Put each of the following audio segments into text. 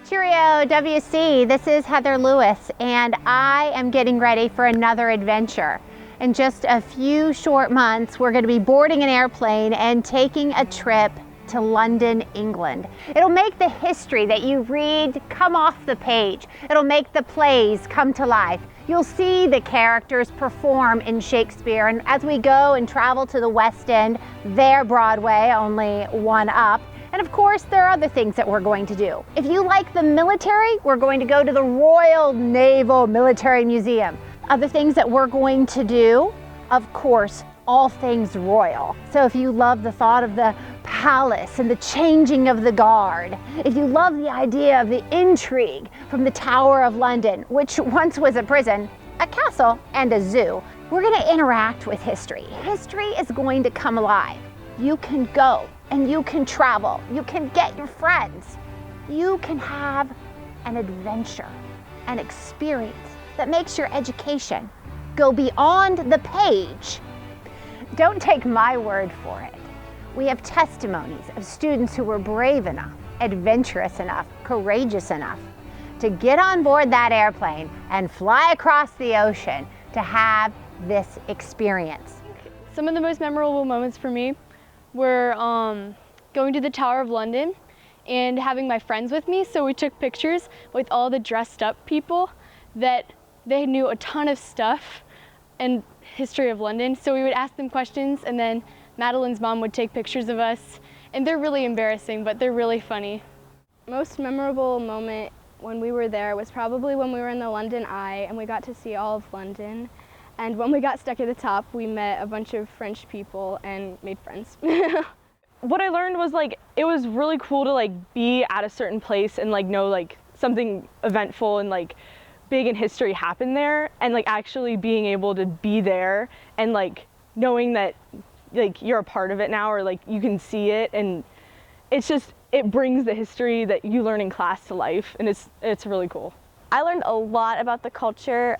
Cheerio, WC. This is Heather Lewis, and I am getting ready for another adventure. In just a few short months, we're going to be boarding an airplane and taking a trip to London, England. It'll make the history that you read come off the page. It'll make the plays come to life. You'll see the characters perform in Shakespeare, and as we go and travel to the West End, their Broadway, only one up. And of course, there are other things that we're going to do. If you like the military, we're going to go to the Royal Naval Military Museum. Other things that we're going to do, of course, all things royal. So if you love the thought of the palace and the changing of the guard, if you love the idea of the intrigue from the Tower of London, which once was a prison, a castle, and a zoo, we're going to interact with history. History is going to come alive. You can go and you can travel. You can get your friends. You can have an adventure, an experience that makes your education go beyond the page. Don't take my word for it. We have testimonies of students who were brave enough, adventurous enough, courageous enough to get on board that airplane and fly across the ocean to have this experience. Some of the most memorable moments for me were going to the Tower of London and having my friends with me. So we took pictures with all the dressed up people that they knew a ton of stuff and history of London. So we would ask them questions, and then Madeline's mom would take pictures of us. And they're really embarrassing, but they're really funny. Most memorable moment when we were there was probably when we were in the London Eye and we got to see all of London. And when we got stuck at the top, we met a bunch of French people and made friends. What I learned was it was really cool to be at a certain place and know something eventful and big in history happened there, and actually being able to be there and knowing that you're a part of it now, or you can see it, and it brings the history that you learn in class to life, and it's really cool. I learned a lot about the culture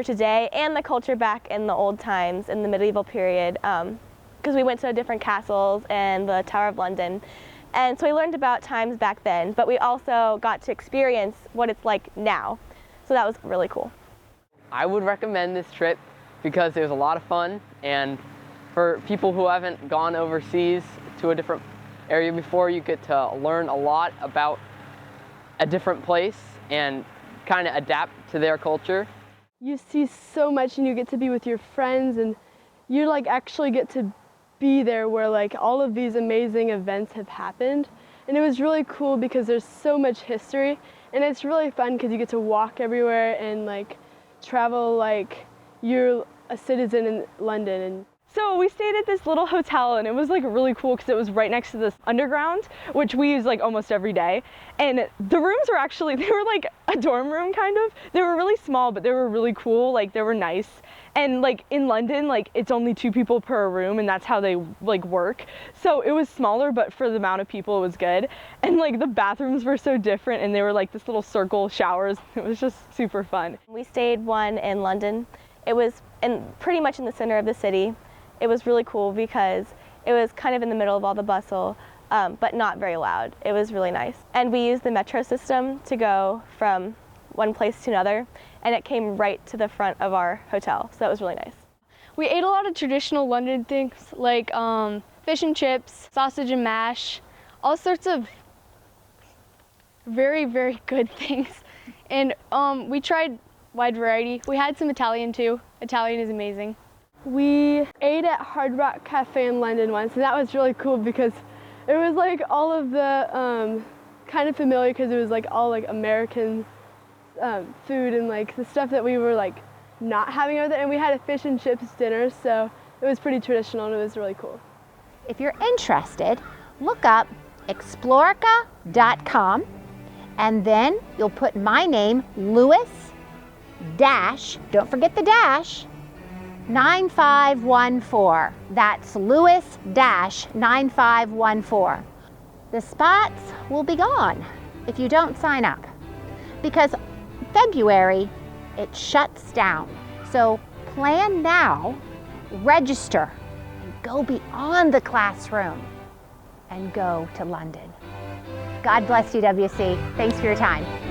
today and the culture back in the old times in the medieval period, because we went to different castles and the Tower of London. And so we learned about times back then, but we also got to experience what it's like now. So that was really cool. I would recommend this trip because it was a lot of fun, and for people who haven't gone overseas to a different area before, you get to learn a lot about a different place and kind of adapt to their culture. You see so much, and you get to be with your friends, and you actually get to be there where all of these amazing events have happened. And it was really cool because there's so much history, and it's really fun because you get to walk everywhere and travel like you're a citizen in London. And so we stayed at this little hotel, and it was really cool because it was right next to this underground, which we use almost every day. And the rooms were actually, they were a dorm room kind of. They were really small, but they were really cool. They were nice. And in London, it's only 2 people per room, and that's how they work. So it was smaller, but for the amount of people, it was good. And the bathrooms were so different, and they were this little circle showers. It was just super fun. We stayed one in London. It was pretty much in the center of the city. It was really cool because it was kind of in the middle of all the bustle, but not very loud. It was really nice. And we used the metro system to go from one place to another, and it came right to the front of our hotel, so that was really nice. We ate a lot of traditional London things like fish and chips, sausage and mash, all sorts of very, very good things. And we tried wide variety. We had some Italian too. Italian is amazing. we ate at Hard Rock Cafe in London once, and that was really cool because it was all of the kind of familiar because it was all American food and the stuff that we were not having over there. And we had a fish and chips dinner, so it was pretty traditional and it was really cool. If you're interested, look up explorica.com, and then you'll put my name, Lewis dash, don't forget the dash, 9514. That's Lewis dash 9514. The spots will be gone if you don't sign up, because February it shuts down. So plan now, register, and go beyond the classroom and go to London. God bless you, WC. Thanks for your time.